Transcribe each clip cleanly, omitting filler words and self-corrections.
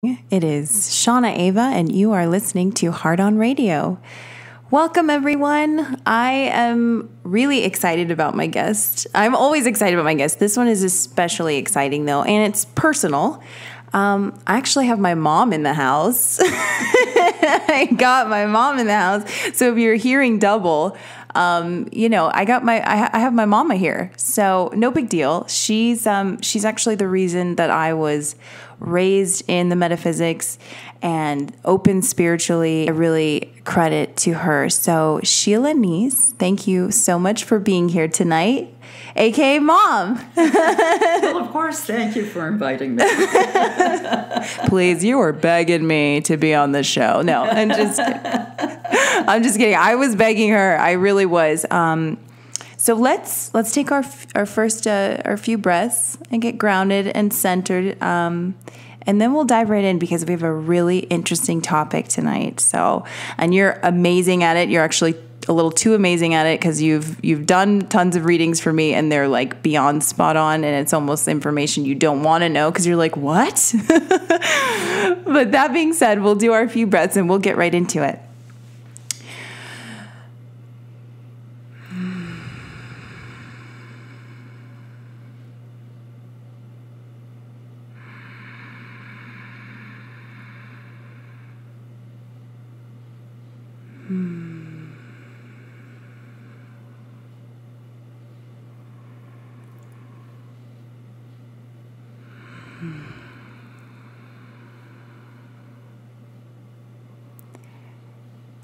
It is Shauna Ava, and you are listening to Heart on Radio. Welcome, everyone. I am really excited about my guest. I'm always excited about my guest. This one is especially exciting, though, and it's personal. I actually have my mom in the house. I got my mom in the house. So if you're hearing double, I have my mama here. So no big deal. She's actually the reason that I was raised in the metaphysics and open spiritually. I really credit to her. So Sheila Knies, thank you so much for being here tonight, aka Mom. Well, of course, thank you for inviting me. Please, you were begging me to be on the show. No, I'm just kidding. I was begging her. I really was. So let's take our few breaths and get grounded and centered. And then we'll dive right in because we have a really interesting topic tonight. So, and you're amazing at it. You're actually a little too amazing at it because you've done tons of readings for me and they're like beyond spot on, and it's almost information you don't want to know because you're like, what? But that being said, we'll do our few breaths and we'll get right into it.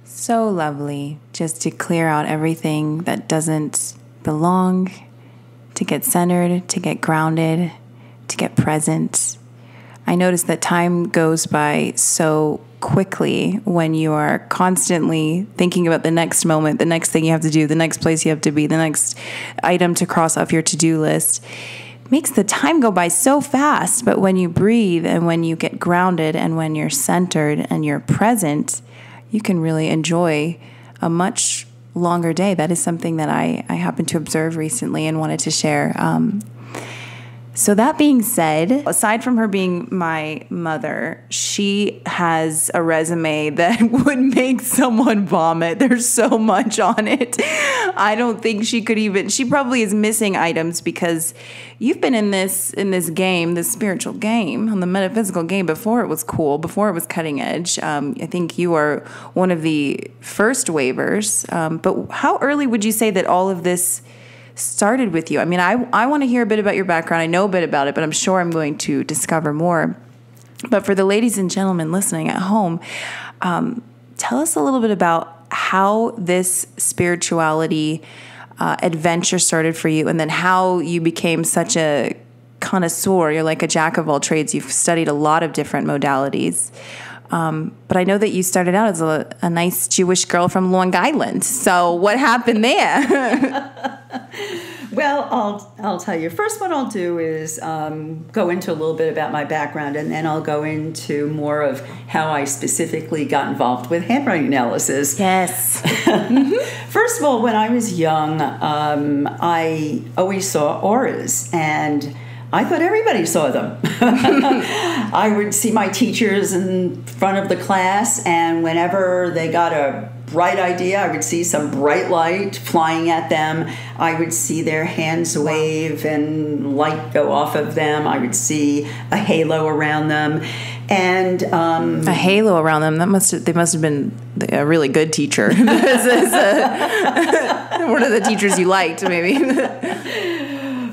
So lovely just to clear out everything that doesn't belong, to get centered, to get grounded, to get present. I notice that time goes by so quickly when you are constantly thinking about the next moment, the next thing you have to do, the next place you have to be, the next item to cross off your to-do list. It makes the time go by so fast. But when you breathe and when you get grounded and when you're centered and you're present, you can really enjoy a much longer day. That is something that I happened to observe recently and wanted to share. So that being said, aside from her being my mother, she has a resume that would make someone vomit. There's so much on it. I don't think she probably is missing items because you've been in this game, this spiritual game, on the metaphysical game before it was cool, before it was cutting edge. I think you are one of the first wavers. But how early would you say that all of this started with you? I mean, I want to hear a bit about your background. I know a bit about it, but I'm sure I'm going to discover more. But for the ladies and gentlemen listening at home, tell us a little bit about how this spirituality adventure started for you, and then how you became such a connoisseur. You're like a jack of all trades. You've studied a lot of different modalities. But I know that you started out as a nice Jewish girl from Long Island. So what happened there? Well, I'll tell you. First, what I'll do is go into a little bit about my background, and then I'll go into more of how I specifically got involved with handwriting analysis. Yes. First of all, when I was young, I always saw auras, and I thought everybody saw them. I would see my teachers in front of the class, and whenever they got a bright idea, I would see some bright light flying at them. I would see their hands wave and light go off of them. I would see a halo around them. And a halo around them. They must have been a really good teacher. One of the teachers you liked, maybe.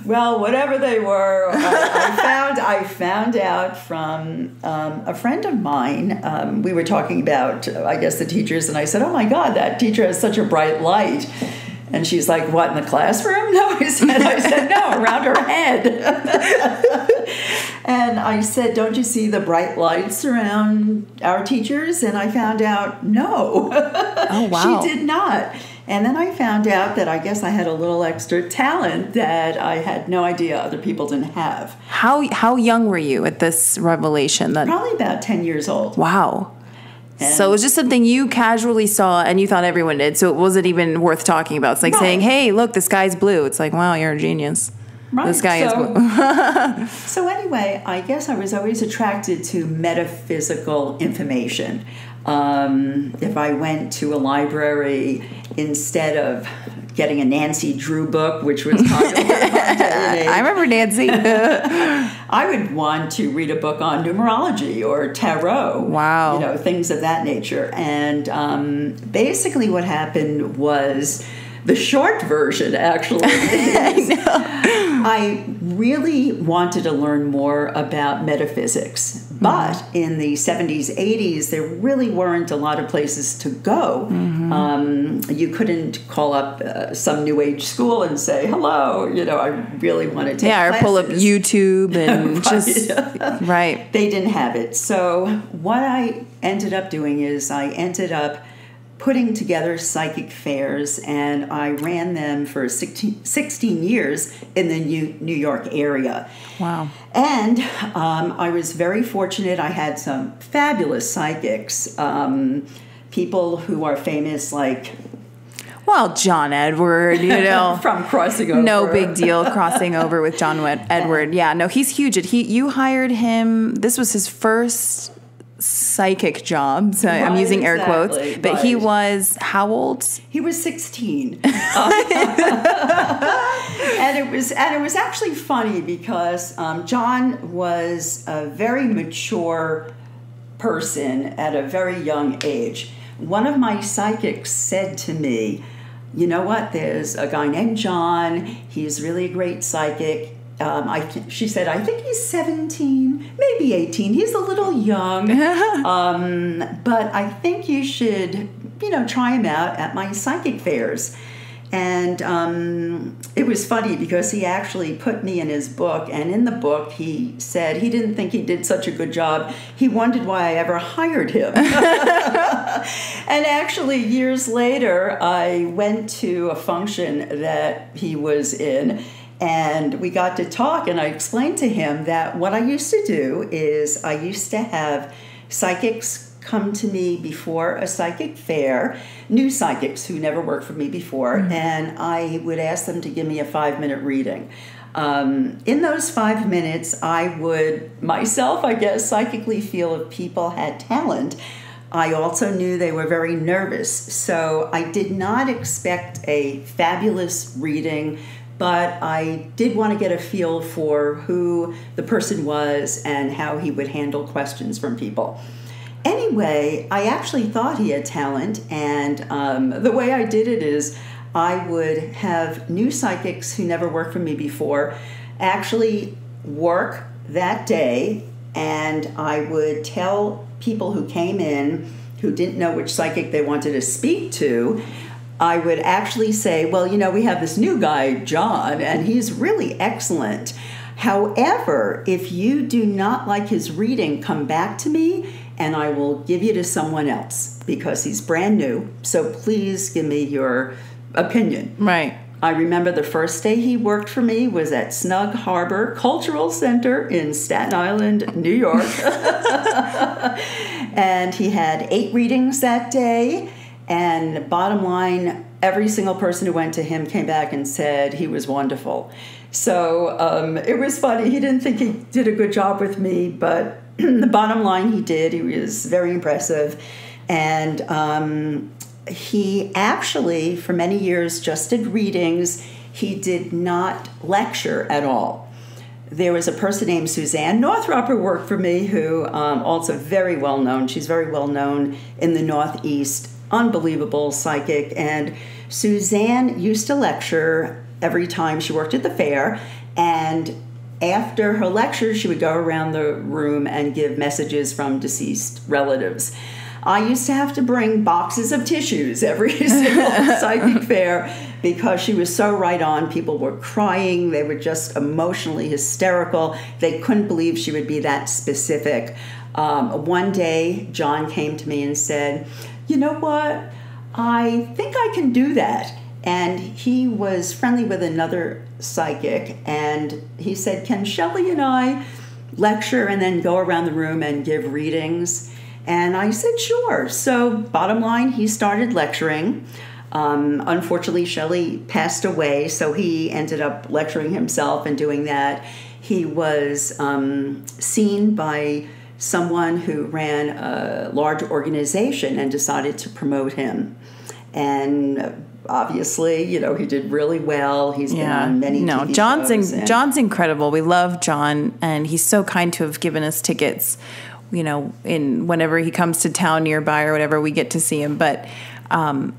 Well, whatever they were, I found out from a friend of mine. We were talking about, I guess, the teachers, and I said, "Oh my God, that teacher has such a bright light." And she's like, "What, in the classroom?" No, I said, "No, around her head." And I said, "Don't you see the bright lights around our teachers?" And I found out, no. Oh, wow. She did not. And then I found out that I guess I had a little extra talent that I had no idea other people didn't have. How young were you at this revelation? Probably about 10 years old. Wow. So it was just something you casually saw and you thought everyone did, so it wasn't even worth talking about. It's like saying, hey, look, the sky's blue. It's like, wow, you're a genius. Right. This guy is. So anyway, I guess I was always attracted to metaphysical information. If I went to a library, instead of getting a Nancy Drew book, which was popular in my day and age, I remember Nancy. I would want to read a book on numerology or tarot. Wow. You know, things of that nature. And basically what happened was, the short version actually is, I really wanted to learn more about metaphysics. But in the 70s, 80s, there really weren't a lot of places to go. You couldn't call up some new age school and say, hello, you know, I really want to take classes. Or pull up YouTube and just, right. They didn't have it. So what I ended up doing is I ended up putting together psychic fairs, and I ran them for 16 years in the New York area. Wow. And I was very fortunate. I had some fabulous psychics, people who are famous like... Well, John Edward, you know. From Crossing Over. No big deal crossing over with John Edward. Yeah, no, he's huge. You hired him, this was his first psychic job, so right, I'm using air quotes, but right. He was how old? He was 16. And it was actually funny because John was a very mature person at a very young age. One of my psychics said to me, you know what, there's a guy named John, he's really a great psychic. She said, I think he's 17, maybe 18. He's a little young, but I think you should, you know, try him out at my psychic fairs. And it was funny because he actually put me in his book, and in the book he said he didn't think he did such a good job. He wondered why I ever hired him. And actually, years later, I went to a function that he was in, and we got to talk, and I explained to him that what I used to do is I used to have psychics come to me before a psychic fair, new psychics who never worked for me before, and I would ask them to give me a 5-minute reading. In those 5 minutes, I would myself, I guess, psychically feel if people had talent. I also knew they were very nervous, so I did not expect a fabulous reading, but I did want to get a feel for who the person was and how he would handle questions from people. Anyway, I actually thought he had talent, and the way I did it is I would have new psychics who never worked for me before actually work that day, and I would tell people who came in who didn't know which psychic they wanted to speak to, I would actually say, well, you know, we have this new guy, John, and he's really excellent. However, if you do not like his reading, come back to me and I will give you to someone else because he's brand new. So please give me your opinion. Right. I remember the first day he worked for me was at Snug Harbor Cultural Center in Staten Island, New York. And he had 8 readings that day. And bottom line, every single person who went to him came back and said he was wonderful. So it was funny. He didn't think he did a good job with me, but the bottom line, he did. He was very impressive. And he actually, for many years, just did readings. He did not lecture at all. There was a person named Suzanne Northrup who worked for me who also very well known. She's very well known in the Northeast. Unbelievable psychic. And Suzanne used to lecture every time she worked at the fair. And after her lectures, she would go around the room and give messages from deceased relatives. I used to have to bring boxes of tissues every single psychic fair because she was so right on. People were crying. They were just emotionally hysterical. They couldn't believe she would be that specific. One day, John came to me and said, you know what? I think I can do that. And he was friendly with another psychic. And he said, can Shelley and I lecture and then go around the room and give readings? And I said, sure. So bottom line, he started lecturing. Unfortunately, Shelley passed away, so he ended up lecturing himself and doing that. He was seen by someone who ran a large organization and decided to promote him. And obviously, you know, he did really well. He's been on many TV shows. John's incredible. We love John, and he's so kind to have given us tickets, you know, in whenever he comes to town nearby or whatever, we get to see him. But I'm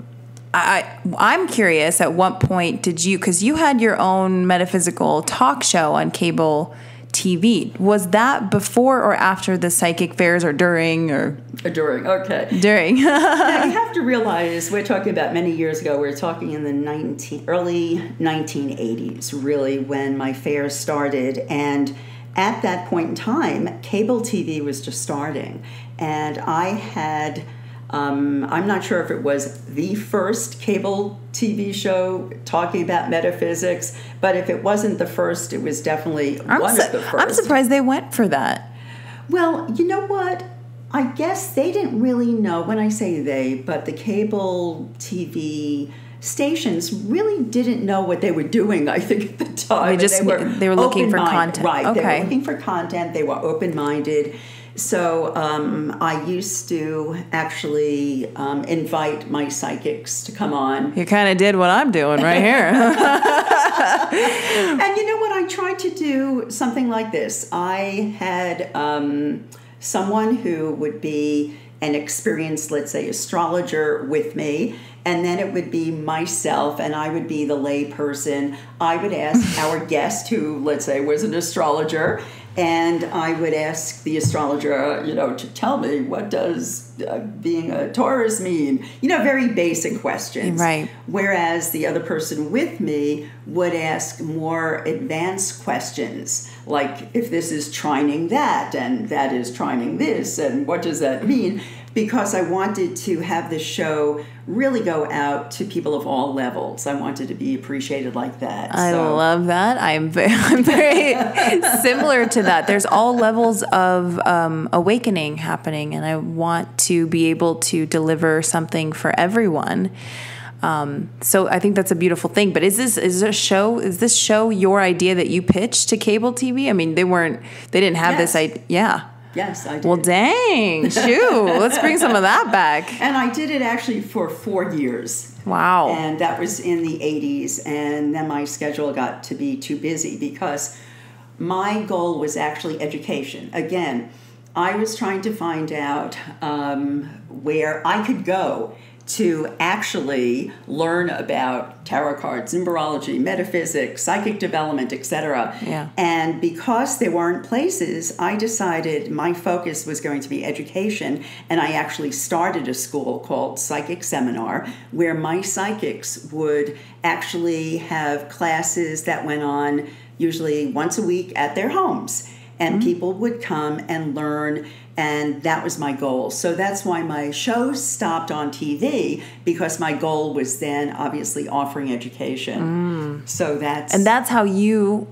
curious, at what point did you, because you had your own metaphysical talk show on cable TV. Was that before or after the psychic fairs, or during? During, okay. During. Now, you have to realize, we're talking about many years ago. We're talking in the early 1980s, really, when my fairs started. And at that point in time, cable TV was just starting. And I had... I'm not sure if it was the first cable TV show talking about metaphysics, but if it wasn't the first, it was definitely one of the first. I'm surprised they went for that. Well, you know what? I guess they didn't really know, when I say they, but the cable TV stations really didn't know what they were doing, I think, at the time. They were looking for content. Right, okay. They were looking for content. They were open-minded. So I used to actually invite my psychics to come on. You kind of did what I'm doing right here. And you know what? I tried to do something like this. I had someone who would be an experienced, let's say, astrologer with me, and then it would be myself, and I would be the lay person. I would ask our guest, who, let's say, was an astrologer, and I would ask the astrologer, you know, to tell me, what does being a Taurus mean? You know, very basic questions. Right. Whereas the other person with me would ask more advanced questions, like if this is trining that, and that is trining this, and what does that mean? Because I wanted to have the show really go out to people of all levels. I wanted to be appreciated like that. I love that. I'm very similar to that. There's all levels of awakening happening, and I want to be able to deliver something for everyone. So I think that's a beautiful thing. But is this show your idea that you pitched to cable TV? I mean, they didn't have this idea. Yeah. Yes, I did. Well, dang, shoot. Let's bring some of that back. And I did it actually for 4 years. Wow. And that was in the 80s. And then my schedule got to be too busy because my goal was actually education. Again, I was trying to find out where I could go to actually learn about tarot cards, numerology, metaphysics, psychic development, etc. Yeah. And because there weren't places, I decided my focus was going to be education, and I actually started a school called Psychic Seminar, where my psychics would actually have classes that went on usually once a week at their homes. And people would come and learn, and that was my goal. So that's why my show stopped on TV, because my goal was then obviously offering education. So that's how you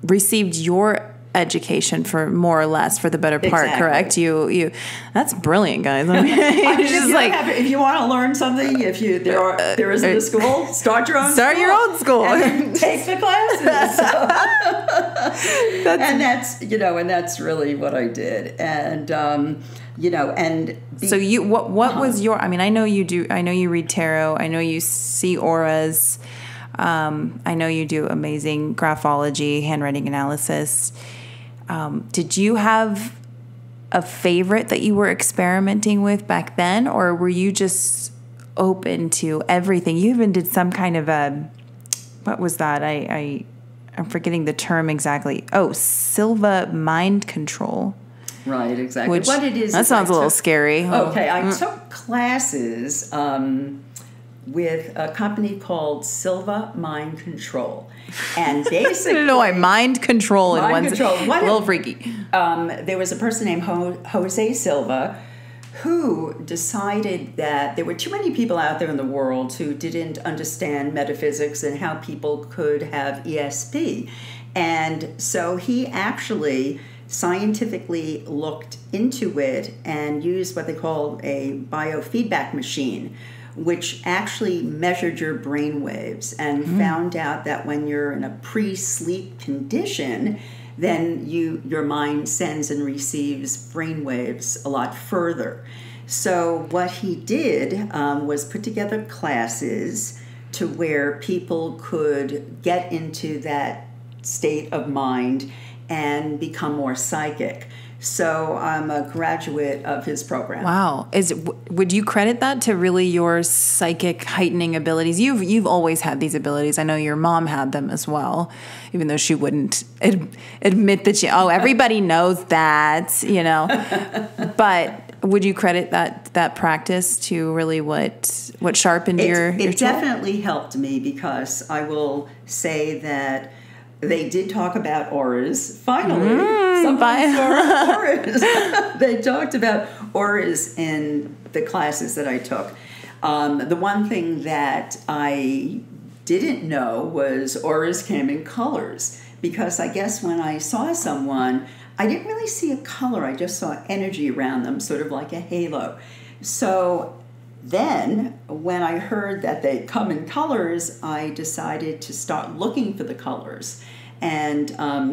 received your education, for more or less, for the better part. Exactly. Correct? You that's brilliant, guys. I mean, if you want to learn something, there isn't a school, start your own school and take the classes. And that's really what I did. And so what was your, I mean, I know you read tarot, I know you see auras, I know you do amazing graphology, handwriting analysis. Did you have a favorite that you were experimenting with back then, or were you just open to everything? You even did some kind of what was that? I'm forgetting the term exactly. Oh, Silva mind control. Right, exactly. What it is. That sounds a little scary. Okay, I took classes with a company called Silva Mind Control. And basically... I don't know why mind control in one's a little freaky. There was a person named Jose Silva who decided that there were too many people out there in the world who didn't understand metaphysics and how people could have ESP. And so he actually scientifically looked into it and used what they call a biofeedback machine, which actually measured your brain waves and found out that when you're in a pre-sleep condition, then your mind sends and receives brain waves a lot further. So what he did was put together classes to where people could get into that state of mind and become more psychic. So I'm a graduate of his program. Wow. Would you credit that to really your psychic heightening abilities? You've always had these abilities. I know your mom had them as well, even though she wouldn't admit that everybody knows that, you know. But would you credit that practice to really what sharpened your It definitely helped me, because I will say that they did talk about auras. Finally, somebody saw auras. They talked about auras in the classes that I took. The one thing that I didn't know was auras came in colors, because I guess when I saw someone, I didn't really see a color. I just saw energy around them, sort of like a halo. So then, when I heard that they come in colors, I decided to start looking for the colors. And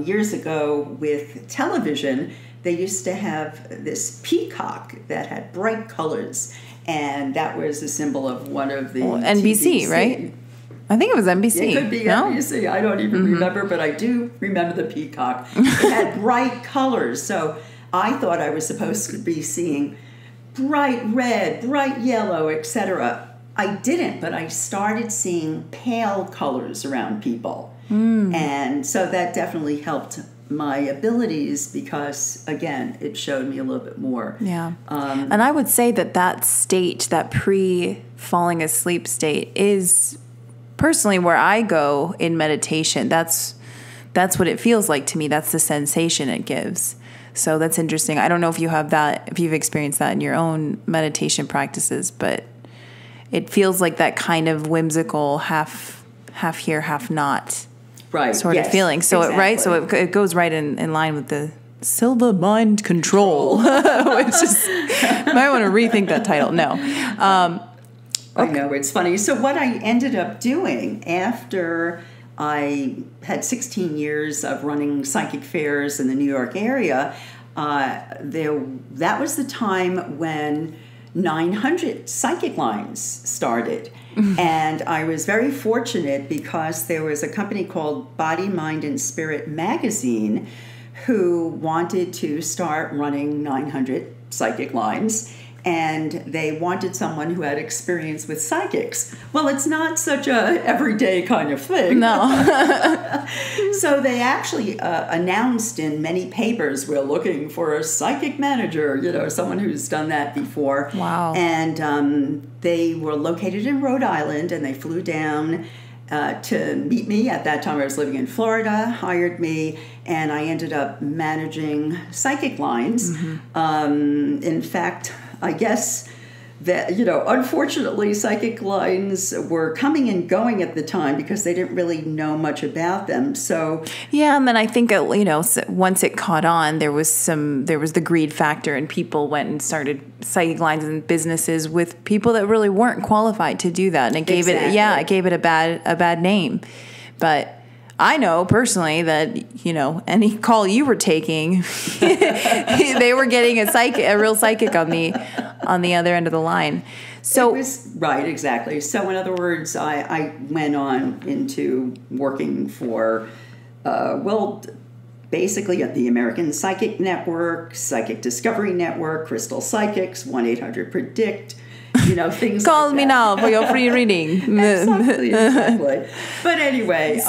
years ago with television, they used to have this peacock that had bright colors, and that was a symbol of one of the NBC, right? I think it was NBC. It could be NBC. I don't even remember, but I do remember the peacock. It had bright colors, so I thought I was supposed to be seeing bright red, bright yellow, etc. I didn't, but I started seeing pale colors around people. And so that definitely helped my abilities, because, again, it showed me a little bit more. Yeah. And I would say that state, that pre-falling asleep state, is personally where I go in meditation. That's what it feels like to me. That's the sensation it gives. So that's interesting. I don't know if you have that, if you've experienced that in your own meditation practices, but it feels like that kind of whimsical half here, half not sort of feeling. So exactly. It goes right in line with the Silva mind control, which is, might want to rethink that title. No. I know, it's funny. So what I ended up doing after I had 16 years of running psychic fairs in the New York area, that was the time when 900 psychic lines started. And I was very fortunate, because there was a company called Body, Mind, and Spirit magazine who wanted to start running 900 psychic lines. And they wanted someone who had experience with psychics. Well, it's not such a everyday kind of thing. No. So they actually announced in many papers, we're looking for a psychic manager, someone who's done that before. Wow. And they were located in Rhode Island, and they flew down to meet me. At that time, I was living in Florida, hired me, and I ended up managing psychic lines. In fact, I guess that, unfortunately, psychic lines were coming and going at the time because they didn't really know much about them. So yeah, and then I think, once it caught on, there was the greed factor, and people went and started psychic lines in businesses with people that really weren't qualified to do that, and it gave it a bad name. But I know personally that, any call you were taking, they were getting a real psychic on the other end of the line. So it was, right, exactly. So in other words, I went on into working for, basically the American Psychic Network, Psychic Discovery Network, Crystal Psychics, 1-800-PREDICT, things Call like me that. now for your free reading. Exactly. But anyway,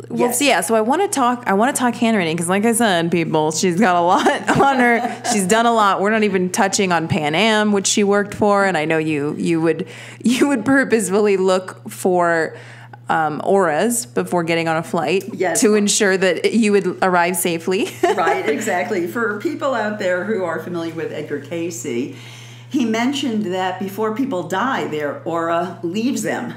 yes. Yeah, so I want to talk handwriting, because like I said, people, she's got a lot on her. She's done a lot. We're not even touching on Pan Am, which she worked for, and I know you would purposefully look for auras before getting on a flight, yes, to ensure that you would arrive safely. Right, exactly. For people out there who are familiar with Edgar Cayce, he mentioned that before people die, their aura leaves them.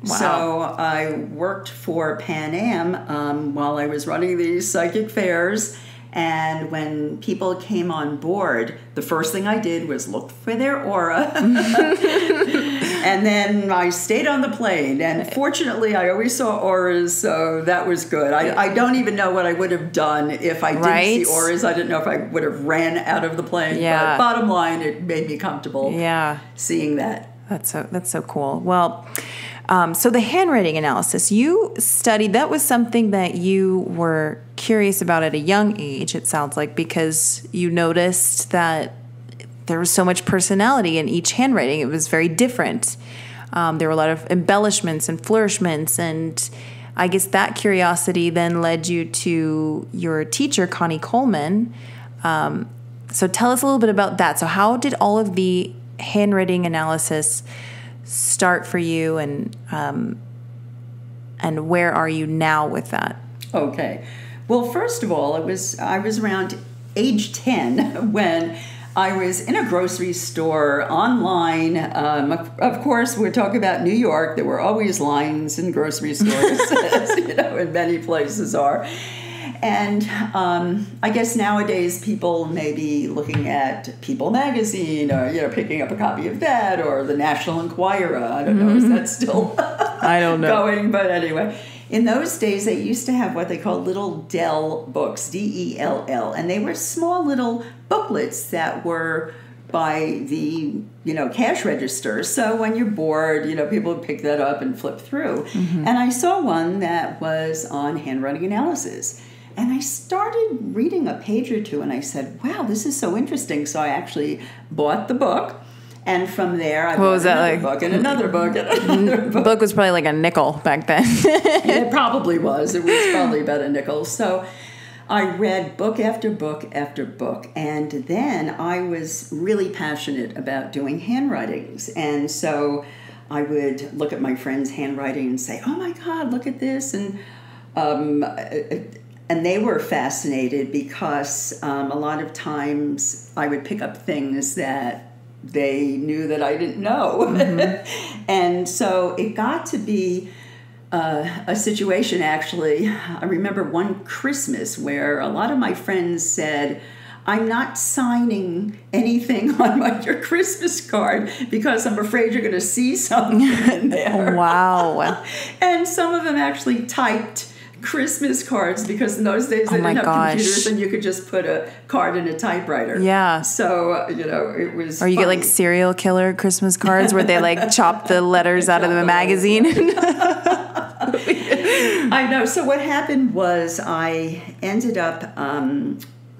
Wow. So I worked for Pan Am while I was running these psychic fairs, And when people came on board, the first thing I did was look for their aura. And then I stayed on the plane. And fortunately, I always saw auras, so that was good. I don't even know what I would have done if I didn't see auras. I didn't know if I would have ran out of the plane. Yeah. But bottom line, it made me comfortable seeing that. That's so cool. Well, so the handwriting analysis, you studied, that was something that you were curious about at a young age, it sounds like, because you noticed that there was so much personality in each handwriting. It was very different. There were a lot of embellishments and flourishments, and I guess that curiosity then led you to your teacher, Connie Coleman. So tell us a little bit about that. So how did all of the handwriting analysis start for you, and where are you now with that? Okay. Well, first of all, I was around age 10 when I was in a grocery store online. Of course, we're talking about New York. There were always lines in grocery stores, as in many places are. And I guess nowadays people may be looking at People magazine, or picking up a copy of that, or the National Enquirer. I don't know, is that still I don't know. going? But anyway, in those days they used to have what they call little Dell books, Dell, and they were small little booklets that were by the cash register. So when you're bored, people would pick that up and flip through. And I saw one that was on handwriting analysis. And I started reading a page or two, and I said, wow, this is so interesting. So I actually bought the book. And from there, I bought another book and another book and another book. The book was probably like a nickel back then. It probably was. It was probably about a nickel. So I read book after book after book. And then I was really passionate about doing handwritings. And so I would look at my friends' handwriting and say, oh, my God, look at this. And they were fascinated because a lot of times I would pick up things that they knew that I didn't know. And so it got to be a situation, actually. I remember one Christmas where a lot of my friends said, I'm not signing anything on your Christmas card because I'm afraid you're going to see something in there. Wow. And some of them actually typed Christmas cards because in those days they didn't have computers and you could just put a card in a typewriter. Yeah. So, it was Or you get like serial killer Christmas cards where they like chop the letters out of the magazine. I know. So what happened was I ended up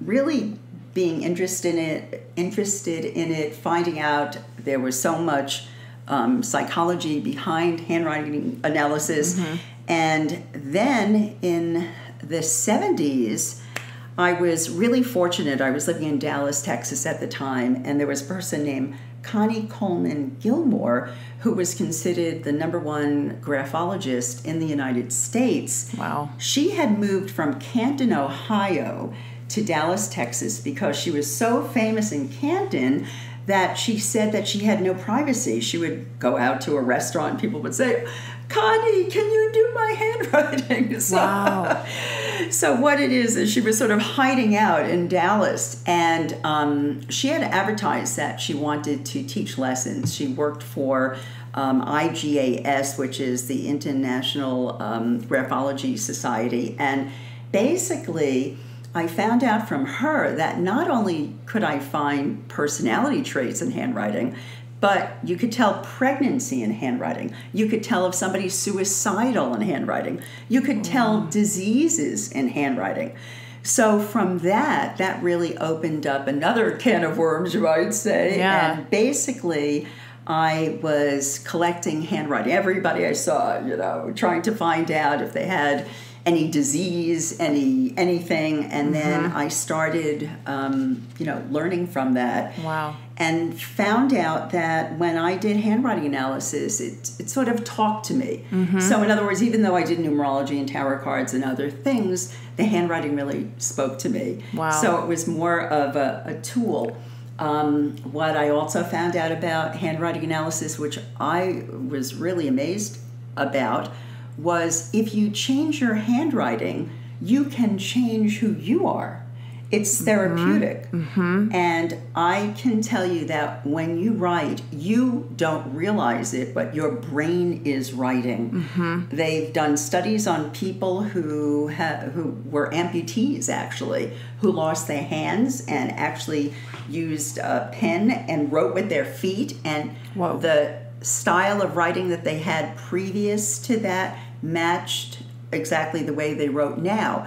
really being interested in it, finding out there was so much psychology behind handwriting analysis. And then in the 70s, I was really fortunate. I was living in Dallas, Texas at the time, and there was a person named Connie Coleman Gilmore who was considered the #1 graphologist in the United States. Wow. She had moved from Canton, Ohio to Dallas, Texas because she was so famous in Canton that she said that she had no privacy. She would go out to a restaurant and people would say, Connie, can you do my handwriting? Wow. So what it is she was sort of hiding out in Dallas, and she had advertised that she wanted to teach lessons. She worked for IGAS, which is the International Graphoanalysis Society, and basically I found out from her that not only could I find personality traits in handwriting, but you could tell pregnancy in handwriting. You could tell if somebody's suicidal in handwriting. You could tell diseases in handwriting. So from that really opened up another can of worms, you might say. Yeah. And basically, I was collecting handwriting. Everybody I saw, trying to find out if they had any disease, anything, and then I started, learning from that. Wow. And found out that when I did handwriting analysis, it sort of talked to me. So in other words, even though I did numerology and tarot cards and other things, the handwriting really spoke to me. Wow. So it was more of a tool. What I also found out about handwriting analysis, which I was really amazed about, was if you change your handwriting, you can change who you are. It's therapeutic. And I can tell you that when you write, you don't realize it, but your brain is writing. They've done studies on people who were amputees, actually, who lost their hands and actually used a pen and wrote with their feet. And the style of writing that they had previous to that matched exactly the way they wrote now.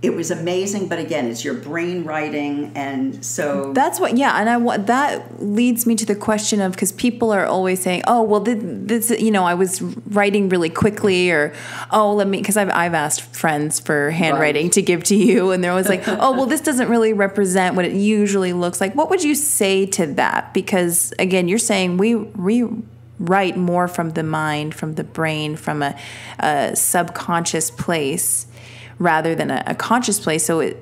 It was amazing, but again, it's your brain writing, and so that's what. Yeah, and that leads me to the question of, because people are always saying, "Oh, well, this, I was writing really quickly," or "Oh, let me," because I've asked friends for handwriting to give to you, and they're always like, "Oh, well, this doesn't really represent what it usually looks like." What would you say to that? Because again, you're saying we write more from the mind, from the brain, from a subconscious place, rather than a conscious place. So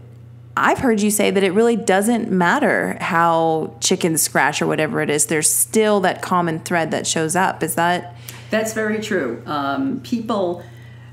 I've heard you say that it really doesn't matter how chickens scratch or whatever it is. There's still that common thread that shows up. Is that? That's very true. People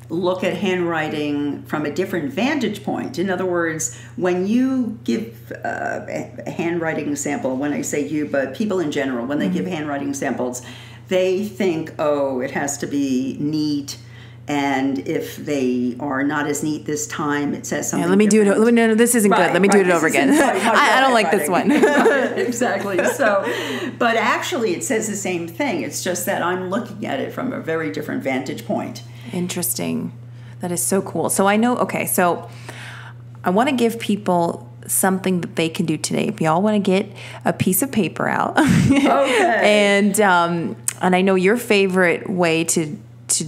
look at handwriting from a different vantage point. In other words, when you give a handwriting sample, when I say you, but people in general, when they give handwriting samples, they think, oh, it has to be neat. And if they are not as neat this time, it says something. Yeah, let me different. do it. No, this isn't good. Let me do it over again. I don't like this one. Exactly. So, but actually, it says the same thing. It's just that I'm looking at it from a very different vantage point. Interesting. That is so cool. So I know. Okay, so I want to give people something that they can do today. If y'all want to get a piece of paper out, okay, and I know your favorite way to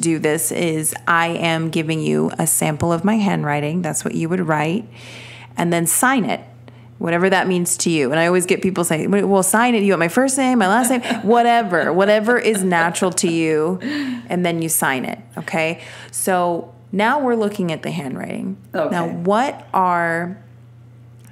do this is I am giving you a sample of my handwriting. That's what you would write, and then sign it, whatever that means to you. And I always get people saying, well, sign it. You want my first name, my last name, whatever is natural to you, and then you sign it. Okay. So now we're looking at the handwriting. Okay. Now, what are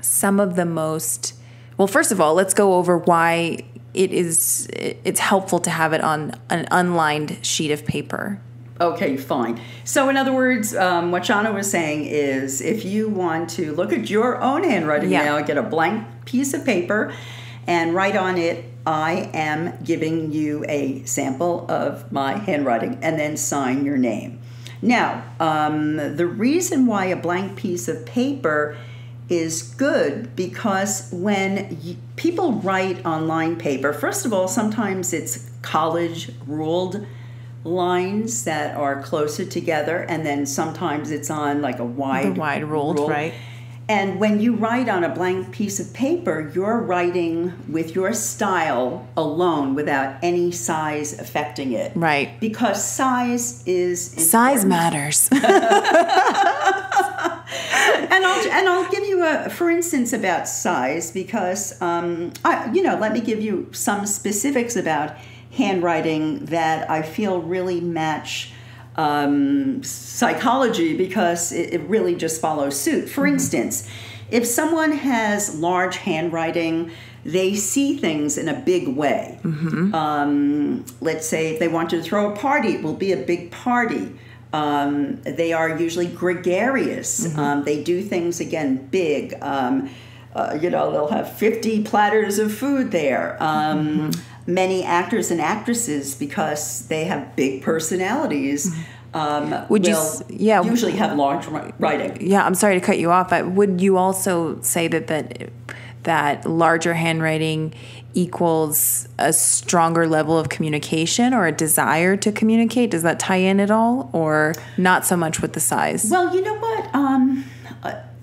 some of the most, well, first of all, let's go over why it's helpful to have it on an unlined sheet of paper. Okay, fine. So in other words, what Shauna was saying is if you want to look at your own handwriting now, get a blank piece of paper and write on it, I am giving you a sample of my handwriting, and then sign your name. Now, the reason why a blank piece of paper is good, because when people write on lined paper, first of all, sometimes it's college ruled lines that are closer together, and then sometimes it's on like a wide ruled, right? And when you write on a blank piece of paper, you're writing with your style alone without any size affecting it. Right. Because size Size matters. And I'll give you for instance, about size, because let me give you some specifics about handwriting that I feel really match psychology, because it really just follows suit. For instance, if someone has large handwriting, they see things in a big way. Let's say if they want to throw a party, it will be a big party. They are usually gregarious. They do things, again, big. They'll have 50 platters of food there. Many actors and actresses, because they have big personalities, usually have large writing. Yeah, I'm sorry to cut you off, but would you also say that larger handwriting equals a stronger level of communication or a desire to communicate? Does that tie in at all, or not so much with the size? Well, you know what?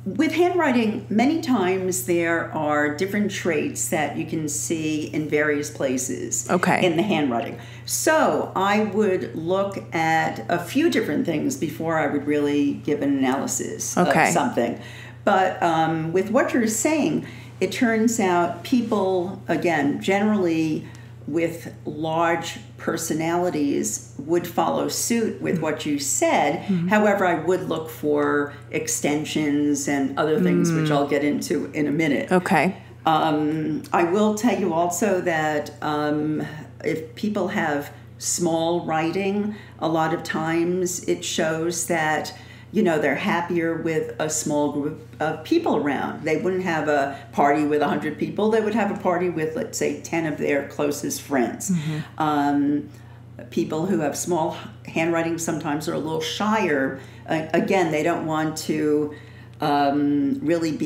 With handwriting, many times there are different traits that you can see in various places in the handwriting. So I would look at a few different things before I would really give an analysis of something. But with what you're saying, it turns out people, again, generally with large personalities would follow suit with what you said. However, I would look for extensions and other things, which I'll get into in a minute. Okay. I will tell you also that if people have small writing, a lot of times it shows that they're happier with a small group of people around. They wouldn't have a party with 100 people. They would have a party with, let's say, 10 of their closest friends. People who have small handwriting sometimes are a little shyer. Again, they don't want to really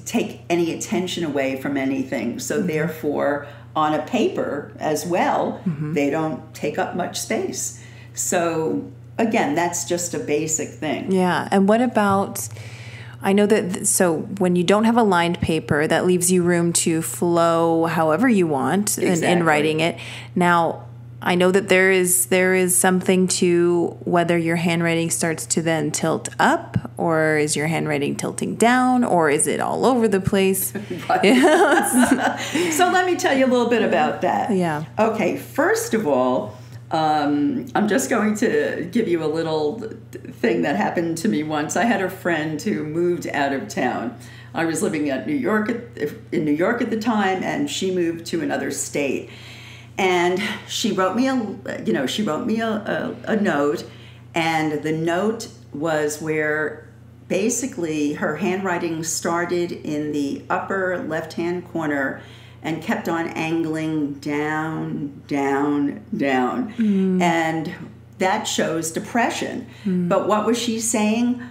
take any attention away from anything. So therefore, on a paper as well, they don't take up much space. So again, that's just a basic thing. Yeah. And what about, I know that, so when you don't have a lined paper, that leaves you room to flow however you want in writing it. Now, I know that there is something to whether your handwriting starts to then tilt up, or is your handwriting tilting down, or is it all over the place? So let me tell you a little bit about that. Yeah. Okay, first of all, I'm just going to give you a little thing that happened to me once. I had a friend who moved out of town. I was living in New York at the time, and she moved to another state. And she wrote me a note, and the note was where basically her handwriting started in the upper left-hand corner and kept on angling down, down, down. And that shows depression. But what was she saying?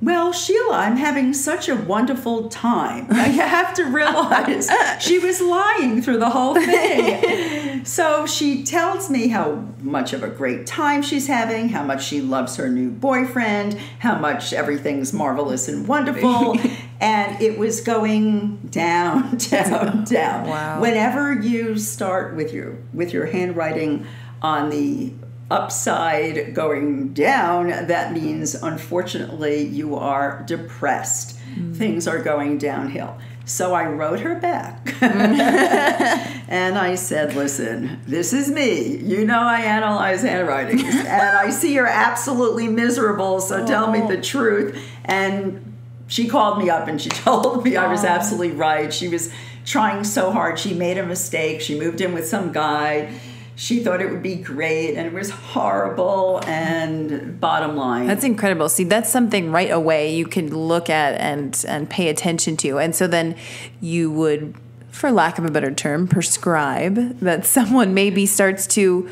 Well, Sheila, I'm having such a wonderful time. Now, you have to realize she was lying through the whole thing. So she tells me how much of a great time she's having, how much she loves her new boyfriend, how much everything's marvelous and wonderful. And it was going down, down, down. Wow. Whenever you start with your handwriting on the upside going down, that means, unfortunately, you are depressed. Things are going downhill. So I wrote her back. And I said, listen, this is me. You know I analyze handwritings. And I see you're absolutely miserable, so tell me the truth. And she called me up and she told me I was absolutely right. She was trying so hard. She made a mistake. She moved in with some guy. She thought it would be great, and it was horrible, and bottom line. That's incredible. See, that's something right away you can look at and pay attention to. And so then you would, for lack of a better term, prescribe that someone maybe starts to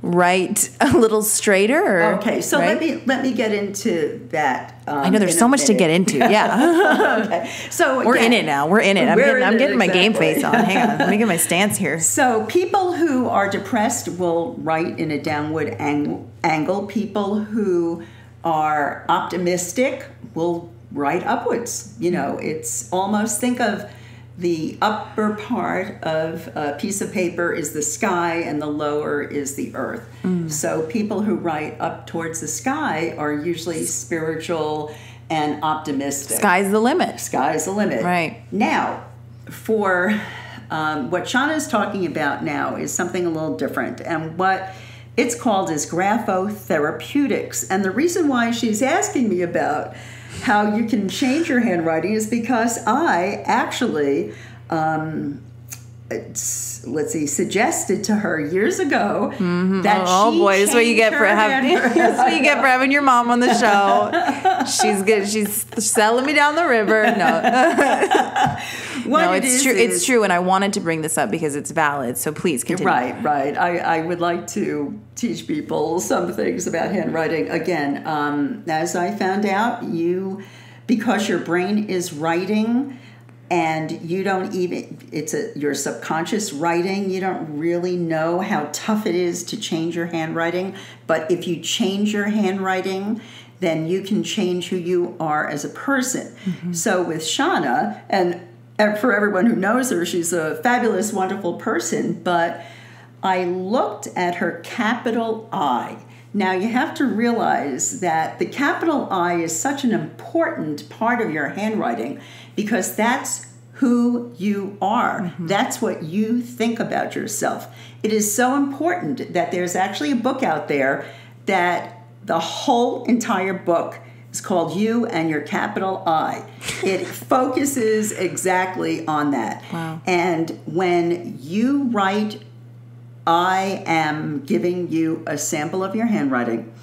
write a little straighter. Okay, so right? let me get into that. I know there's so much to get into. Yeah. Okay, so we're in it now. We're in it. I'm getting my game exactly. face on. Hang on, let me get my stance here. So people who are depressed will write in a downward angle. People who are optimistic will write upwards. It's almost, think of the upper part of a piece of paper is the sky and the lower is the earth. So people who write up towards the sky are usually spiritual and optimistic. Sky's the limit. Sky's the limit. Right. Now, for what Shauna is talking about now is something a little different. And what it's called is graphotherapeutics. And the reason why she's asking me about how you can change your handwriting is because I actually, suggested to her years ago that this is what you get for having your mom on the show. She's good. She's selling me down the river. No, it's true. It's true, and I wanted to bring this up because it's valid. So please continue. Right. I would like to teach people some things about handwriting. Again, as I found out, because your brain is writing. And you don't even, your subconscious writing, you don't really know how tough it is to change your handwriting. But if you change your handwriting, then you can change who you are as a person. So with Shauna, and for everyone who knows her, she's a fabulous, wonderful person. But I looked at her capital I. Now, you have to realize that the capital I is such an important part of your handwriting because that's who you are. That's what you think about yourself. It is so important that there's actually a book out there that the whole entire book is called You and Your Capital I. It focuses exactly on that. Wow. And when you write, I am giving you a sample of your handwriting.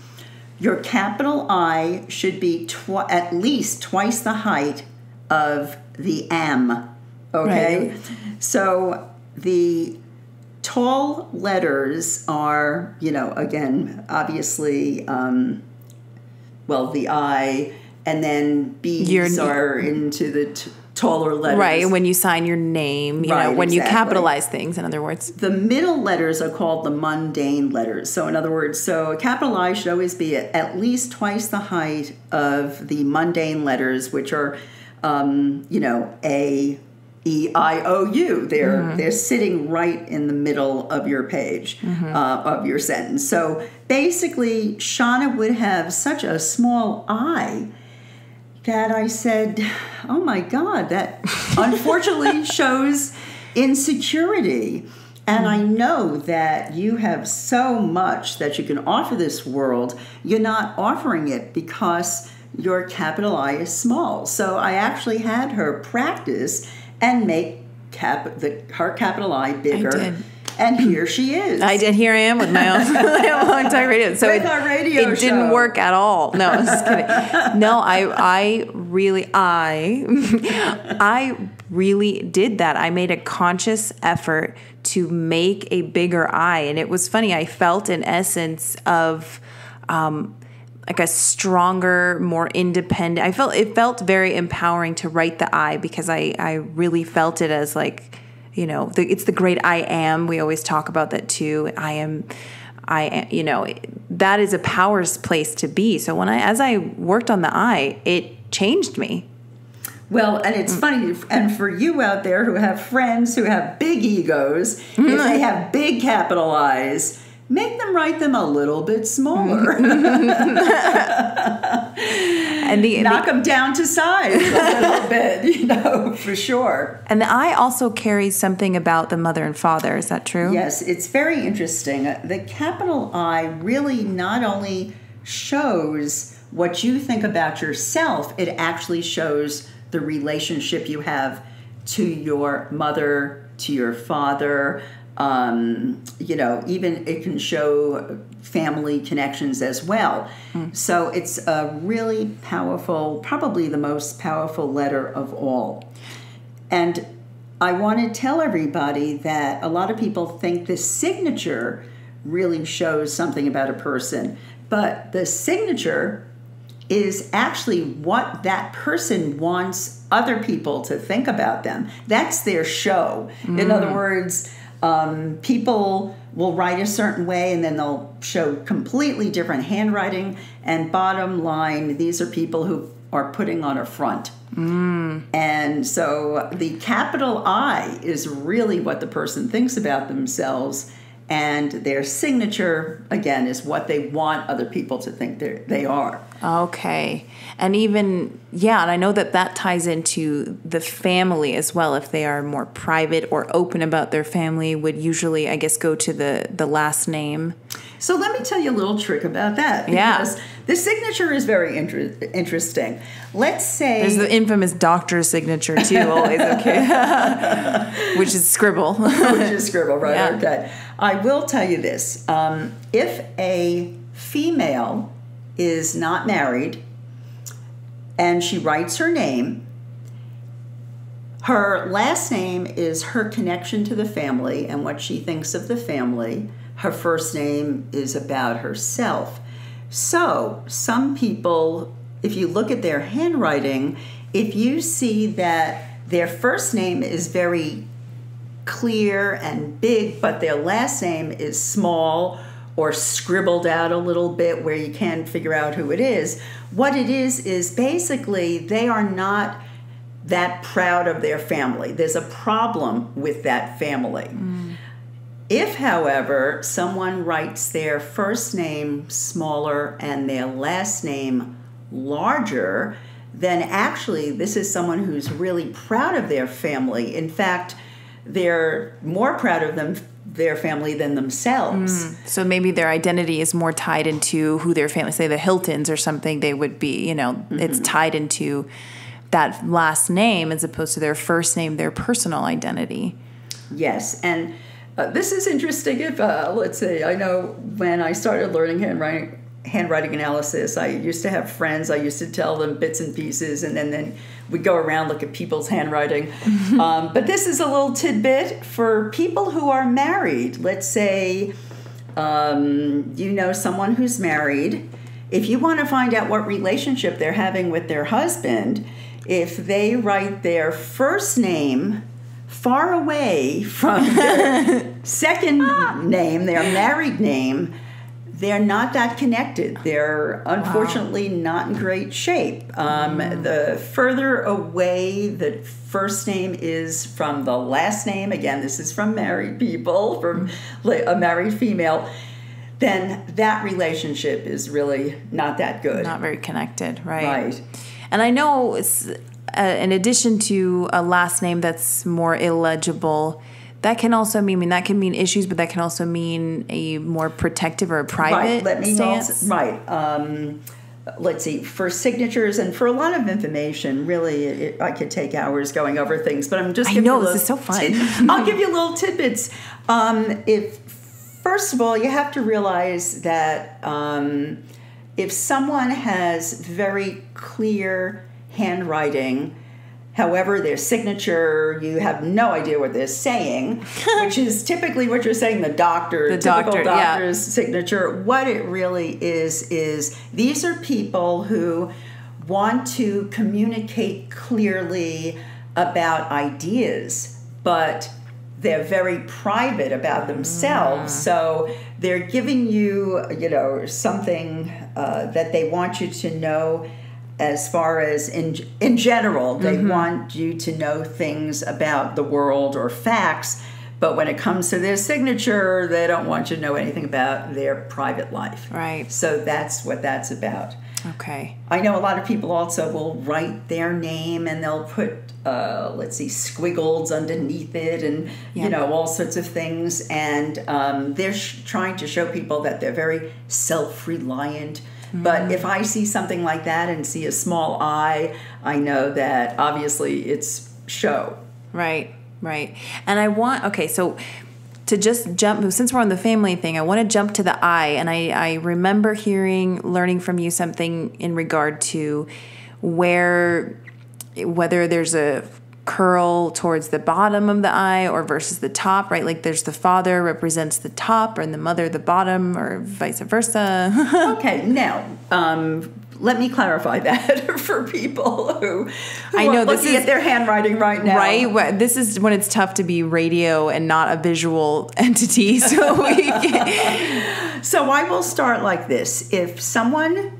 Your capital I should be at least twice the height of the M. Okay? Right. So the tall letters are, again, obviously, the I, and then B's are into the taller letters. Right, when you sign your name, when you capitalize things, in other words. The middle letters are called the mundane letters. So in other words, a capital I should always be at least twice the height of the mundane letters, which are, A, E, I, O, U. They're sitting right in the middle of your page, of your sentence. So basically, Shauna would have such a small I that I said, oh my God, that unfortunately shows insecurity. And I know that you have so much that you can offer this world. You're not offering it because your capital I is small. So I actually had her practice and make her capital I bigger. I did. And here she is. I did. Here I am with my own long-time radio. So with our radio show. It didn't work at all. No, I was just kidding. No, I really did that. I made a conscious effort to make a bigger I. And it was funny. I felt an essence of like a stronger, more independent. It felt very empowering to write the I, because I really felt it as like, it's the great I am. We always talk about that too. I am, that is a power's place to be. So as I worked on the I, it changed me. Well, and it's funny, and for you out there who have friends who have big egos, if they have big capital I's, make them write them a little bit smaller. And knock them down to size a little bit, for sure. And the I also carries something about the mother and father. Is that true? Yes, it's very interesting. The capital I really not only shows what you think about yourself, it actually shows the relationship you have to your mother, to your father. Even it can show family connections as well. So it's a really powerful, probably the most powerful letter of all. And I want to tell everybody that a lot of people think the signature really shows something about a person, but the signature is actually what that person wants other people to think about them. That's their show. In other words, people will write a certain way and then they'll show completely different handwriting. And bottom line, these are people who are putting on a front. And so the capital I is really what the person thinks about themselves. And their signature, again, is what they want other people to think they are. Okay. And even, and I know that ties into the family as well. If they are more private or open about their family, would usually, I guess, go to the last name. So let me tell you a little trick about that. Because the signature is very interesting. Let's say... There's the infamous doctor's signature, too, always, okay? Which is scribble. Which is scribble, right? Yeah. Okay. I will tell you this. If a female is not married and she writes her name, her last name is her connection to the family and what she thinks of the family. Her first name is about herself. So some people, if you look at their handwriting, if you see that their first name is very clear and big, but their last name is small or scribbled out a little bit where you can't figure out who it is, what it is basically they are not that proud of their family. There's a problem with that family. If, however, someone writes their first name smaller and their last name larger, then actually this is someone who's really proud of their family. In fact, they're more proud of their family than themselves. So maybe their identity is more tied into who their family, say the Hiltons or something, they would be, it's tied into that last name as opposed to their first name, their personal identity. Yes, and this is interesting. If, let's say, I know when I started learning handwriting, handwriting analysis. I used to have friends. I used to tell them bits and pieces, and then we'd go around, look at people's handwriting. But this is a little tidbit for people who are married. Let's say you know someone who's married. If you want to find out what relationship they're having with their husband, if they write their first name far away from their second name, their married name, they're not that connected. They're unfortunately not in great shape. The further away the first name is from the last name, again, this is from married people, from a married female, then that relationship is really not that good. Not very connected, right? Right. And I know in addition to a last name that's more illegible, that can also mean, that can mean issues, but that can also mean a more protective or a private stance. Let's see, for signatures and for a lot of information, really, I could take hours going over things, but I'm just giving you this is so fun. I'll give you little tidbits. First of all, you have to realize that if someone has very clear handwriting, however, their signature, you have no idea what they're saying, which is typically what you're saying, the typical doctor's signature. What it really is these are people who want to communicate clearly about ideas, but they're very private about themselves. So they're giving you, something that they want you to know. As far as in general, they want you to know things about the world or facts, but when it comes to their signature, they don't want you to know anything about their private life. Right. So that's what that's about. Okay. I know a lot of people also will write their name and they'll put, squiggles underneath it and, all sorts of things. And they're trying to show people that they're very self-reliant. But if I see something like that and see a small I know that obviously it's show. Right. And so to just jump, since we're on the family thing, I want to jump to the I. And I remember learning from you something in regard to whether there's a curl towards the bottom of the I or versus the top, right? Like there's the father represents the top and the mother the bottom, or vice versa. Okay, now let me clarify that for people who I know are looking at their handwriting right now. Right, this is when it's tough to be radio and not a visual entity. So I will start like this: if someone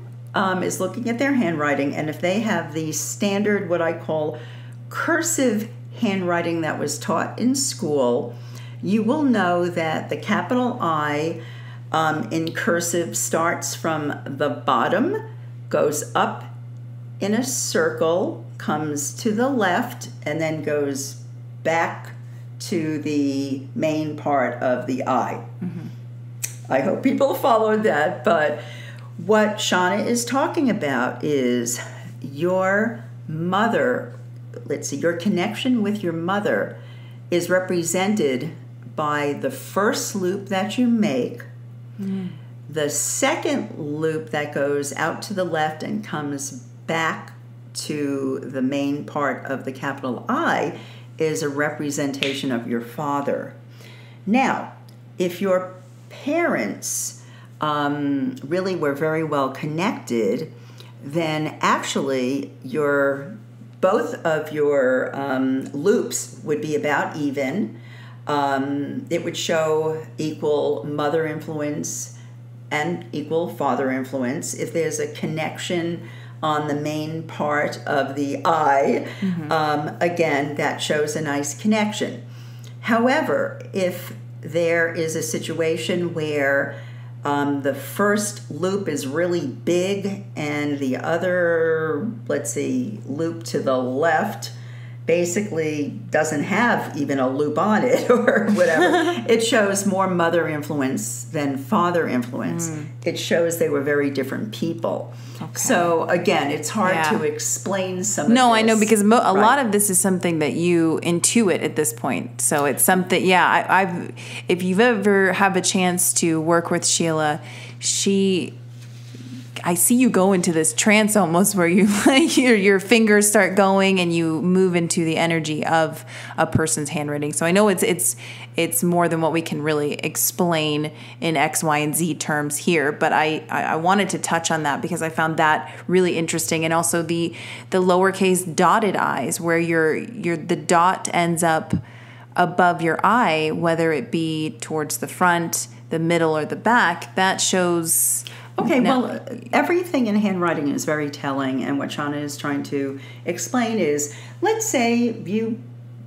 is looking at their handwriting, and if they have the standard, what I call cursive handwriting that was taught in school, you will know that the capital I in cursive starts from the bottom, goes up in a circle, comes to the left, and then goes back to the main part of the I. I hope people followed that, but what Shauna is talking about is your mother. Let's see, your connection with your mother is represented by the first loop that you make, the second loop that goes out to the left and comes back to the main part of the capital I is a representation of your father. Now, if your parents really were very well connected, then actually both of your loops would be about even. It would show equal mother influence and equal father influence. If there's a connection on the main part of the I, again, that shows a nice connection. However, if there is a situation where the first loop is really big and the other, loop to the left basically doesn't have even a loop on it or whatever, it shows more mother influence than father influence. It shows they were very different people. Okay. So again, it's hard to explain some of this. No, I know, because a lot of this is something that you intuit at this point. So it's something, if you've ever have a chance to work with Sheila, she I see you go into this trance almost where you your fingers start going and you move into the energy of a person's handwriting. So I know it's more than what we can really explain in X, Y, and Z terms here, but I wanted to touch on that because I found that really interesting. And also the lowercase dotted I's, where the dot ends up above your eye, whether it be towards the front, the middle, or the back, that shows... Okay, well, everything in handwriting is very telling, and what Shauna is trying to explain is, let's say you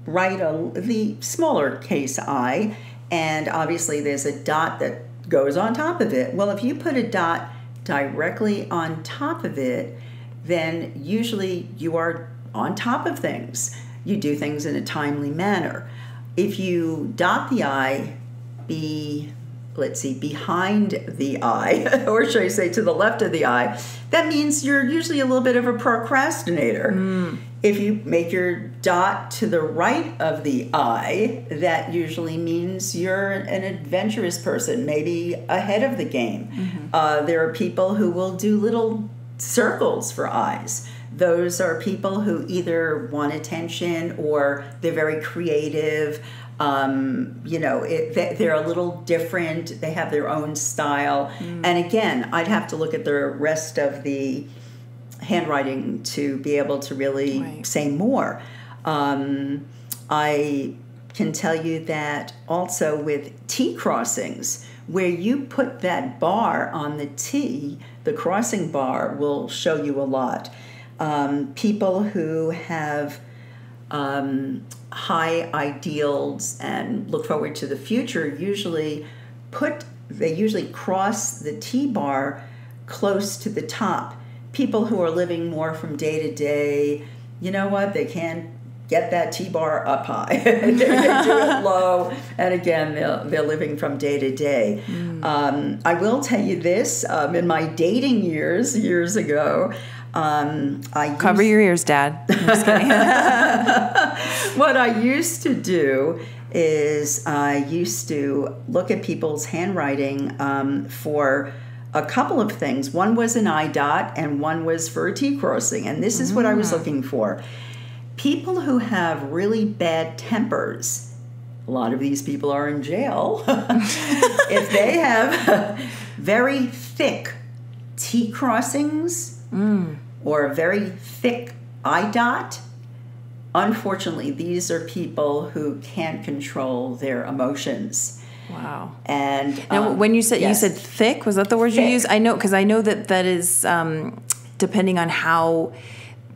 write the smaller case I, and obviously there's a dot that goes on top of it. Well, if you put a dot directly on top of it, then usually you are on top of things. You do things in a timely manner. If you dot the I, behind the eye, or should I say to the left of the eye, that means you're usually a little bit of a procrastinator. If you make your dot to the right of the eye, that usually means you're an adventurous person, maybe ahead of the game. There are people who will do little circles for eyes. Those are people who either want attention or they're very creative. They're a little different. They have their own style. And again, I'd have to look at the rest of the handwriting to be able to really say more. I can tell you that also with T crossings, where you put that bar on the T, the crossing bar will show you a lot. People who have high ideals and look forward to the future usually cross the T-bar close to the top. People who are living more from day to day, you know what, they can't get that T-bar up high. They do it low, and again, they're living from day to day. I will tell you this, in my dating years ago, cover your ears, Dad. I'm just kidding. What I used to do is I used to look at people's handwriting for a couple of things. One was an I dot and one was for a T crossing. And this is what I was looking for. People who have really bad tempers, a lot of these people are in jail. If they have very thick T crossings or a very thick I dot, unfortunately, these are people who can't control their emotions. Wow. And now, when you said thick, was that the word thick. you used? I know, because I know that is depending on how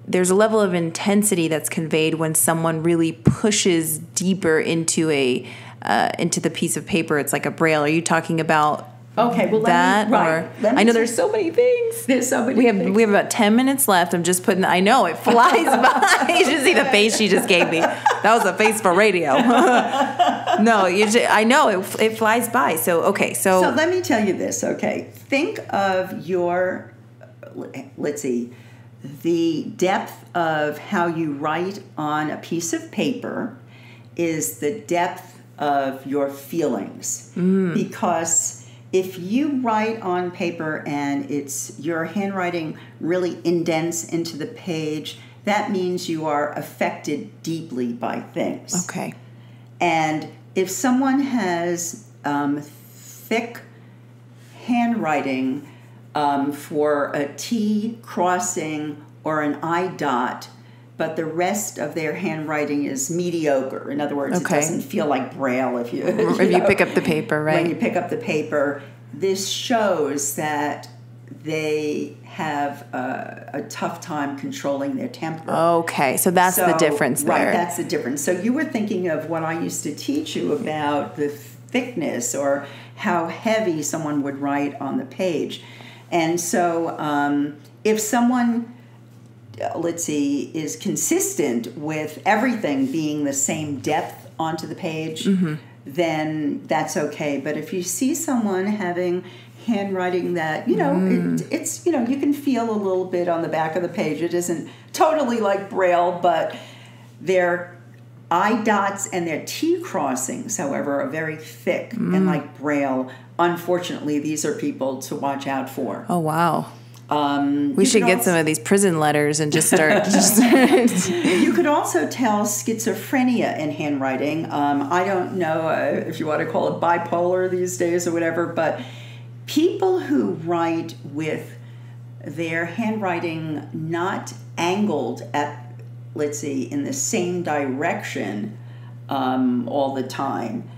there's a level of intensity that's conveyed when someone really pushes deeper into the piece of paper. It's like a braille. Are you talking about? Okay, well, I know there's so many things. There's so many things. We have about 10 minutes left. I'm just putting. I know it flies by. You should see the face she just gave me. That was a face for radio. No, I know it flies by. So okay, so let me tell you this. Okay, think of your. Let's see, the depth of how you write on a piece of paper is the depth of your feelings, because if you write on paper and it's your handwriting really indents into the page, that means you are affected deeply by things. Okay. And if someone has thick handwriting for a T crossing or an I dot, but the rest of their handwriting is mediocre. In other words, It doesn't feel like Braille if you pick up the paper, right? When you pick up the paper, this shows that they have a tough time controlling their temper. Okay, so that's the difference there. Right, that's the difference. So you were thinking of what I used to teach you about the thickness or how heavy someone would write on the page. And so if someone, is consistent with everything being the same depth onto the page, then that's okay. But if you see someone having handwriting that, it's, you can feel a little bit on the back of the page. It isn't totally like Braille, but their I dots and their T crossings, however, are very thick and like Braille. Unfortunately, these are people to watch out for. Oh, wow. We should get some of these prison letters and just start. You could also tell schizophrenia in handwriting. I don't know if you want to call it bipolar these days or whatever, but people who write with their handwriting not angled at, let's see, in the same direction all the time.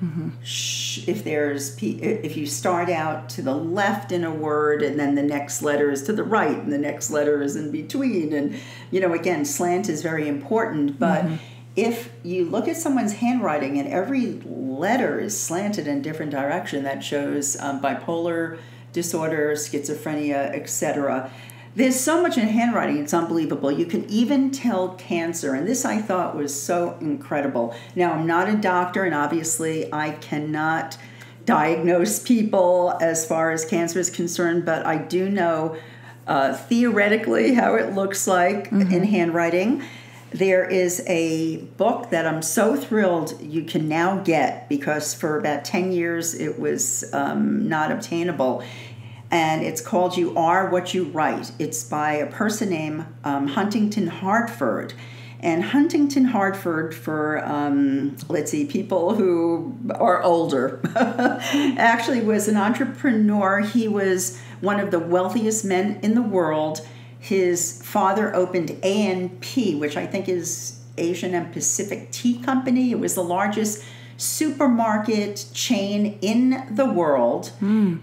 If you start out to the left in a word and then the next letter is to the right and the next letter is in between, and again, slant is very important, but if you look at someone's handwriting and every letter is slanted in a different direction, that shows bipolar disorder, schizophrenia, etc. There's so much in handwriting, it's unbelievable. You can even tell cancer, and this I thought was so incredible. Now, I'm not a doctor, and obviously I cannot diagnose people as far as cancer is concerned, but I do know theoretically how it looks like in handwriting. There is a book that I'm so thrilled you can now get, because for about 10 years it was not obtainable. And it's called You Are What You Write. It's by a person named Huntington Hartford. And Huntington Hartford, for, people who are older, actually was an entrepreneur. He was one of the wealthiest men in the world. His father opened A&P, which I think is Asian and Pacific Tea Company. It was the largest supermarket chain in the world.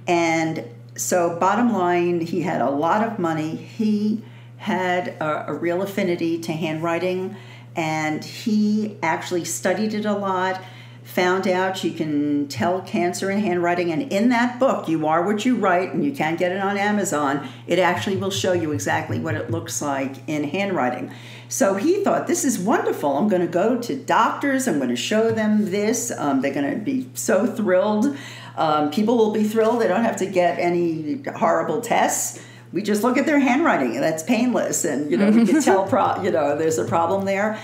And so bottom line, he had a lot of money. He had a real affinity to handwriting, and he actually studied it a lot, found out you can tell cancer in handwriting, and in that book, You Are What You Write, and you can get it on Amazon, it actually will show you exactly what it looks like in handwriting. So he thought, this is wonderful. I'm going to go to doctors. I'm going to show them this. They're going to be so thrilled. People will be thrilled. They don't have to get any horrible tests. We just look at their handwriting, and that's painless. And, we can tell, there's a problem there.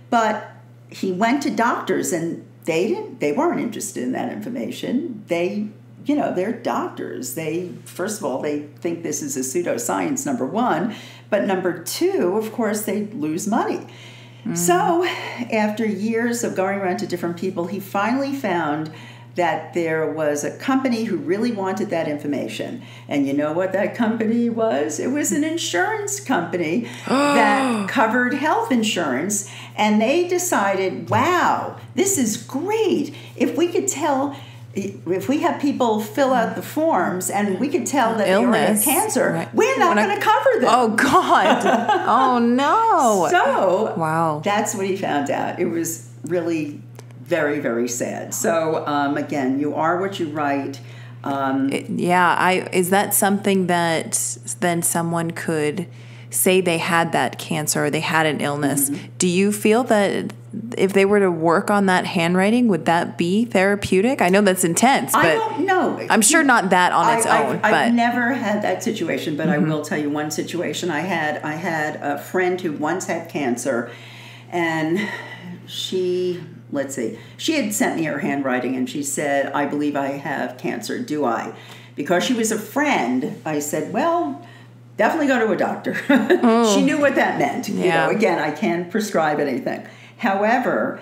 But he went to doctors, and they weren't interested in that information. They're doctors. First of all, they think this is a pseudoscience, number one. But number two, of course, they lose money. So after years of going around to different people, he finally found that there was a company who really wanted that information. And you know what that company was? It was an insurance company that covered health insurance. And they decided, wow, this is great. If we have people fill out the forms and we could tell that they already have cancer, we're not going to cover them. Oh, God. Oh, no. So wow, that's what he found out. It was really very, very sad. So, again, you are what you write. Is that something that then someone could say they had that cancer or they had an illness? Do you feel that if they were to work on that handwriting, would that be therapeutic? I know that's intense, but I don't know. I'm sure not that on its own. I've never had that situation, but I will tell you one situation I had. I had a friend who once had cancer, and she had sent me her handwriting, and she said, I believe I have cancer. Do I? Because she was a friend, I said, well, definitely go to a doctor. She knew what that meant. Yeah. Again, I can't prescribe anything. However,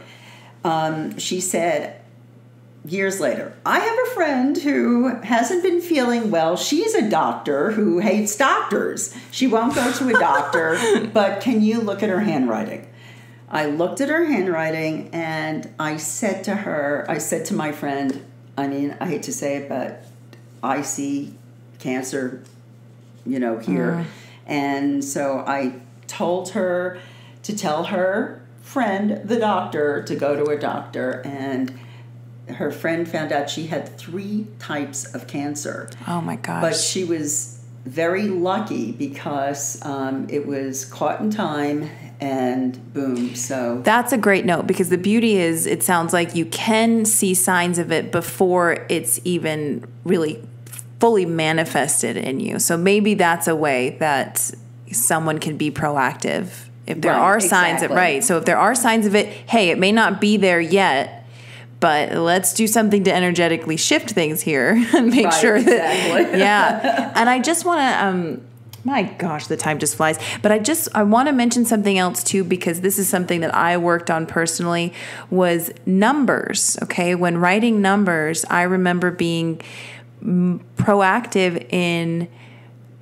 she said years later, I have a friend who hasn't been feeling well. She's a doctor who hates doctors. She won't go to a doctor, but can you look at her handwriting? I looked at her handwriting, and I said to my friend, I mean, I hate to say it, but I see cancer, here. And so I told her to tell her friend, the doctor, to go to a doctor. And her friend found out she had 3 types of cancer. Oh, my gosh. But she was very lucky because it was caught in time. And boom, so. That's a great note, because the beauty is it sounds like you can see signs of it before it's even really fully manifested in you. So maybe that's a way that someone can be proactive. If there are signs of So if there are signs of it, hey, it may not be there yet, but let's do something to energetically shift things here and make sure that. Exactly. Yeah. And I just want to My gosh, the time just flies. But I want to mention something else too, because this is something that I worked on personally, was numbers. Okay. When writing numbers, I remember being proactive in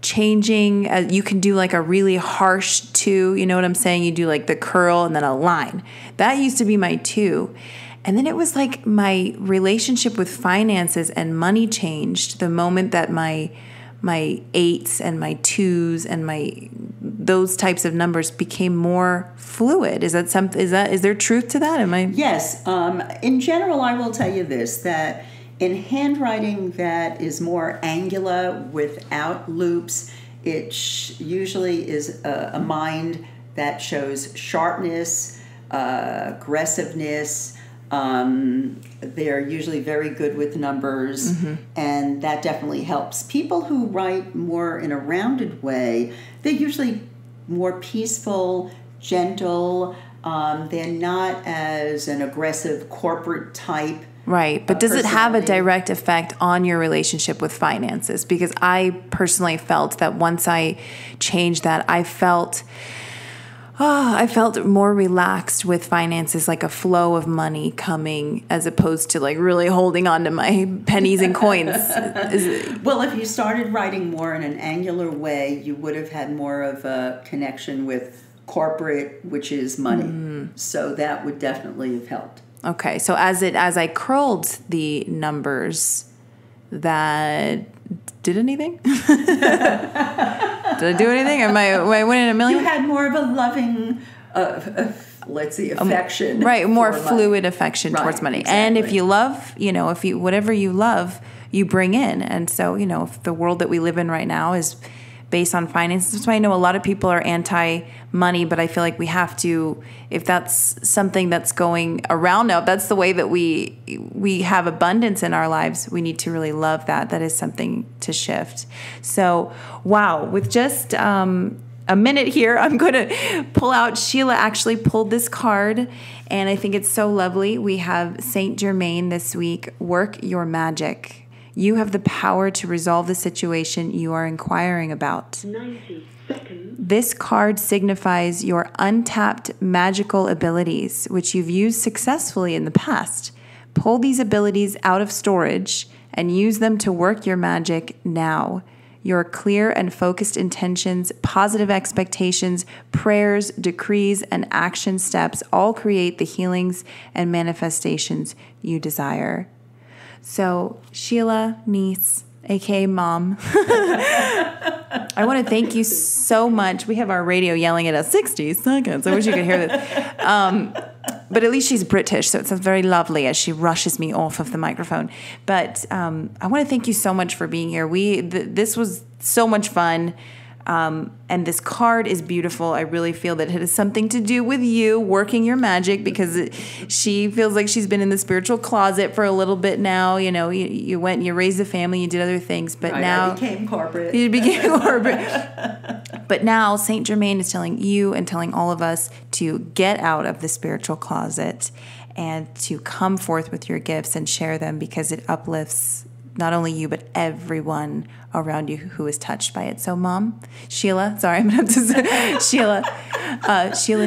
changing. You can do like a really harsh 2, you know what I'm saying? You do like the curl and then a line. That used to be my 2. And then it was like my relationship with finances and money changed the moment that my 8s and my 2s and those types of numbers became more fluid. Is there truth to that? Yes. In general, I will tell you this, that in handwriting that is more angular without loops, it usually is a mind that shows sharpness, aggressiveness. They're usually very good with numbers, and that definitely helps. People who write more in a rounded way, they're usually more peaceful, gentle. They're not as an aggressive corporate type. Right. But does it have a direct effect on your relationship with finances? Because I personally felt that once I changed that, I felt more relaxed with finances, like a flow of money coming, as opposed to like really holding on to my pennies and coins. Well, if you started writing more in an angular way, you would have had more of a connection with corporate, which is money. So that would definitely have helped. Okay. So as I curled the numbers, that did anything? Did I do anything? Am I winning a million? You had more of a loving, let's see, affection. Right, more fluid affection towards money. Exactly. And if you love, whatever you love, you bring in. And so, if the world that we live in right now is based on finances, that's why I know a lot of people are anti-money, but I feel like we have to, if that's something that's going around now, that's the way that we have abundance in our lives, we need to really love that. That is something to shift. So, wow, with just a minute here, I'm going to pull out. Sheila actually pulled this card, and I think it's so lovely. We have Saint Germain this week. Work your magic. You have the power to resolve the situation you are inquiring about. 90 seconds. This card signifies your untapped magical abilities, which you've used successfully in the past. Pull these abilities out of storage and use them to work your magic now. Your clear and focused intentions, positive expectations, prayers, decrees, and action steps all create the healings and manifestations you desire. So, Sheila Knies, aka Mom, I want to thank you so much. We have our radio yelling at us 60 seconds. I wish you could hear this. But at least she's British, so it sounds very lovely as she rushes me off of the microphone. But I want to thank you so much for being here. This was so much fun. And this card is beautiful. I really feel that it has something to do with you working your magic, because she feels like she's been in the spiritual closet for a little bit now. You went and you raised a family, you did other things, but now I became corporate. You became corporate. But now Saint Germain is telling you and telling all of us to get out of the spiritual closet and to come forth with your gifts and share them, because it uplifts not only you, but everyone around you who is touched by it. So, Mom, Sheila, sorry, I'm going to have to say, Sheila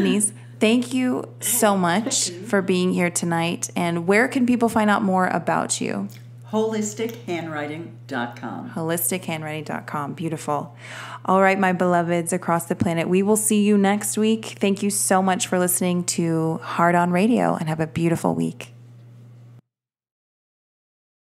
Knies, thank you so much for being here tonight. And where can people find out more about you? HolisticHandwriting.com. HolisticHandwriting.com. Beautiful. All right, my beloveds across the planet, we will see you next week. Thank you so much for listening to Heart on Radio, and have a beautiful week.